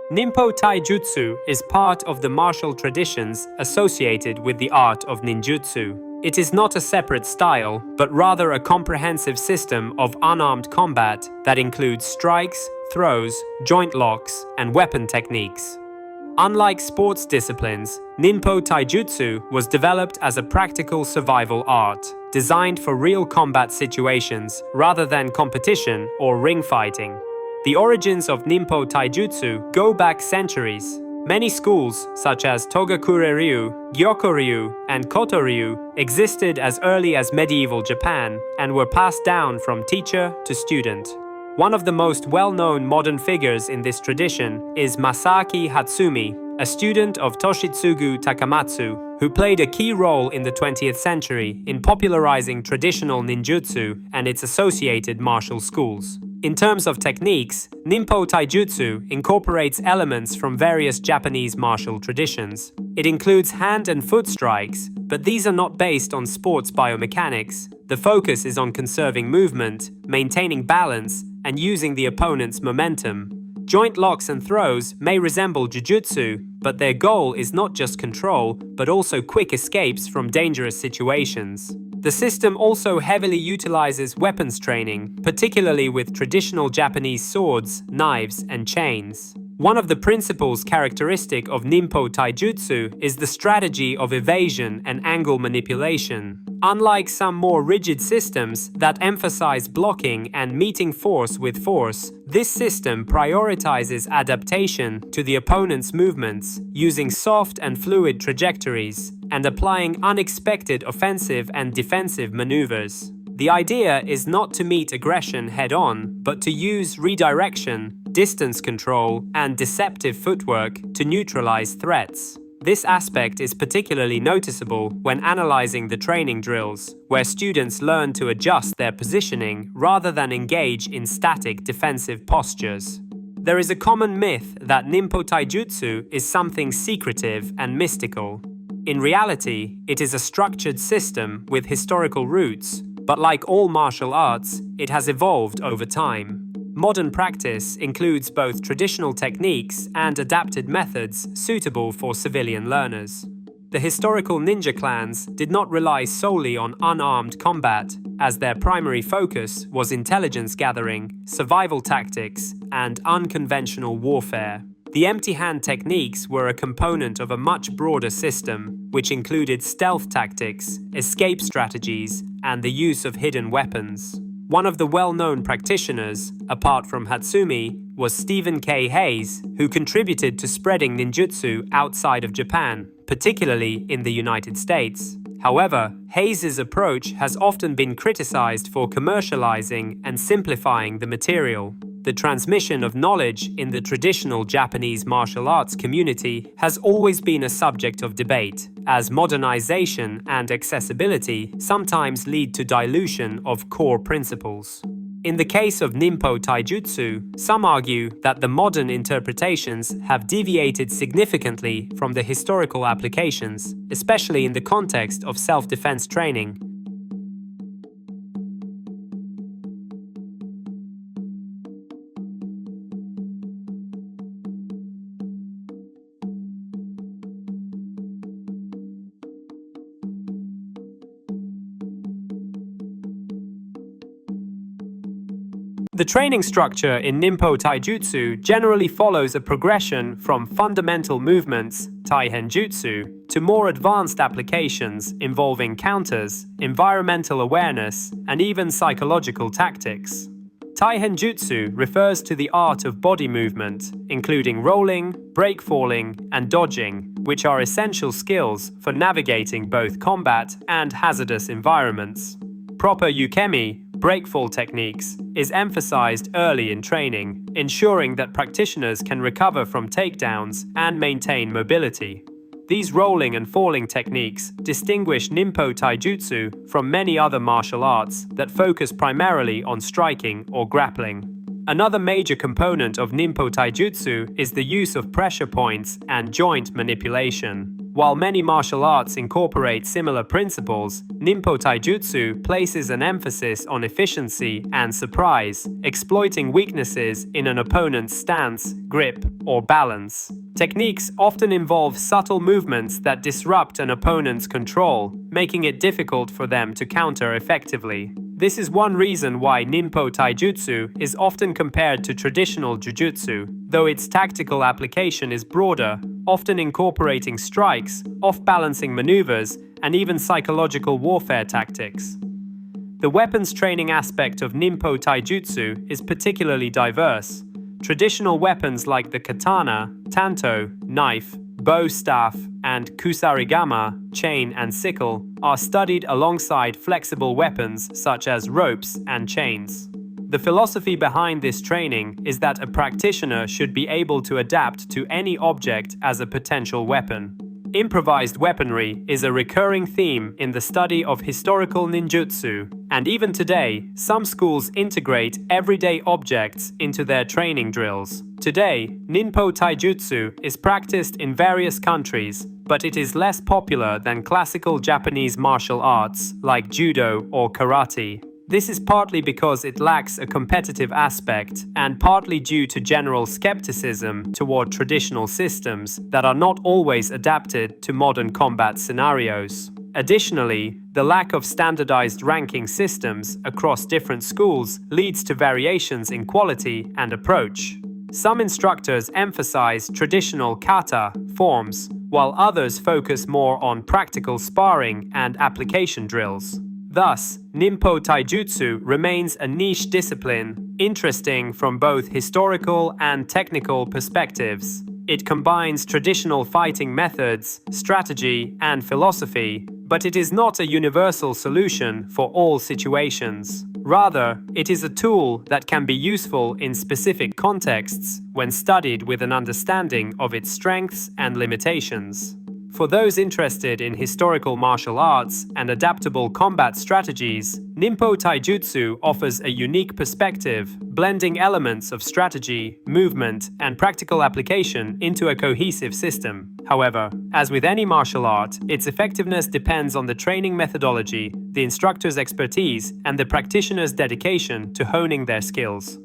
Ninpo Taijutsu is part of the martial traditions associated with the art of ninjutsu. It is not a separate style, but rather a comprehensive system of unarmed combat that includes strikes, throws, joint locks, and weapon techniques. Unlike sports disciplines, Ninpo Taijutsu was developed as a practical survival art, designed for real combat situations rather than competition or ring fighting. The origins of Ninpo Taijutsu go back centuries. Many schools, such as Togakure-ryu, Gyoko-ryu, and Koto-ryu, existed as early as medieval Japan and were passed down from teacher to student. One of the most well-known modern figures in this tradition is Masaaki Hatsumi, a student of Toshitsugu Takamatsu, who played a key role in the 20th century in popularizing traditional ninjutsu and its associated martial schools. In terms of techniques, Ninpo Taijutsu incorporates elements from various Japanese martial traditions. It includes hand and foot strikes, but these are not based on sports biomechanics. The focus is on conserving movement, maintaining balance, and using the opponent's momentum. Joint locks and throws may resemble jujutsu, but their goal is not just control, but also quick escapes from dangerous situations. The system also heavily utilizes weapons training, particularly with traditional Japanese swords, knives, and chains. One of the principles characteristic of Ninpo Taijutsu is the strategy of evasion and angle manipulation. Unlike some more rigid systems that emphasize blocking and meeting force with force, this system prioritizes adaptation to the opponent's movements, using soft and fluid trajectories, and applying unexpected offensive and defensive maneuvers. The idea is not to meet aggression head-on, but to use redirection, distance control, and deceptive footwork to neutralize threats. This aspect is particularly noticeable when analyzing the training drills, where students learn to adjust their positioning rather than engage in static defensive postures. There is a common myth that Ninpo Taijutsu is something secretive and mystical. In reality, it is a structured system with historical roots, but like all martial arts, it has evolved over time. Modern practice includes both traditional techniques and adapted methods suitable for civilian learners. The historical ninja clans did not rely solely on unarmed combat, as their primary focus was intelligence gathering, survival tactics, and unconventional warfare. The empty-hand techniques were a component of a much broader system, which included stealth tactics, escape strategies, and the use of hidden weapons. One of the well-known practitioners, apart from Hatsumi, was Stephen K. Hayes, who contributed to spreading ninjutsu outside of Japan, particularly in the United States. However, Hayes' approach has often been criticized for commercializing and simplifying the material. The transmission of knowledge in the traditional Japanese martial arts community has always been a subject of debate, as modernization and accessibility sometimes lead to dilution of core principles. In the case of Ninpo Taijutsu, some argue that the modern interpretations have deviated significantly from the historical applications, especially in the context of self-defense training. The training structure in Ninpo Taijutsu generally follows a progression from fundamental movements, Taihenjutsu, to more advanced applications involving counters, environmental awareness, and even psychological tactics. Taihenjutsu refers to the art of body movement, including rolling, break-falling, and dodging, which are essential skills for navigating both combat and hazardous environments. Proper ukemi, breakfall techniques, is emphasized early in training, ensuring that practitioners can recover from takedowns and maintain mobility. These rolling and falling techniques distinguish Ninpo Taijutsu from many other martial arts that focus primarily on striking or grappling. Another major component of Ninpo Taijutsu is the use of pressure points and joint manipulation. While many martial arts incorporate similar principles, Ninpo Taijutsu places an emphasis on efficiency and surprise, exploiting weaknesses in an opponent's stance, grip, or balance. Techniques often involve subtle movements that disrupt an opponent's control, making it difficult for them to counter effectively. This is one reason why Ninpo Taijutsu is often compared to traditional jujutsu, though its tactical application is broader, often incorporating strikes, off-balancing maneuvers, and even psychological warfare tactics. The weapons training aspect of Ninpo Taijutsu is particularly diverse. Traditional weapons like the katana, tanto, knife, bow staff, and kusarigama, chain and sickle, are studied alongside flexible weapons such as ropes and chains. The philosophy behind this training is that a practitioner should be able to adapt to any object as a potential weapon. Improvised weaponry is a recurring theme in the study of historical ninjutsu, and even today, some schools integrate everyday objects into their training drills. Today, Ninpo Taijutsu is practiced in various countries, but it is less popular than classical Japanese martial arts like judo or karate. This is partly because it lacks a competitive aspect and partly due to general skepticism toward traditional systems that are not always adapted to modern combat scenarios. Additionally, the lack of standardized ranking systems across different schools leads to variations in quality and approach. Some instructors emphasize traditional kata forms, while others focus more on practical sparring and application drills. Thus, Ninpo Taijutsu remains a niche discipline, interesting from both historical and technical perspectives. It combines traditional fighting methods, strategy, and philosophy, but it is not a universal solution for all situations. Rather, it is a tool that can be useful in specific contexts when studied with an understanding of its strengths and limitations. For those interested in historical martial arts and adaptable combat strategies, Ninpo Taijutsu offers a unique perspective, blending elements of strategy, movement, and practical application into a cohesive system. However, as with any martial art, its effectiveness depends on the training methodology, the instructor's expertise, and the practitioner's dedication to honing their skills.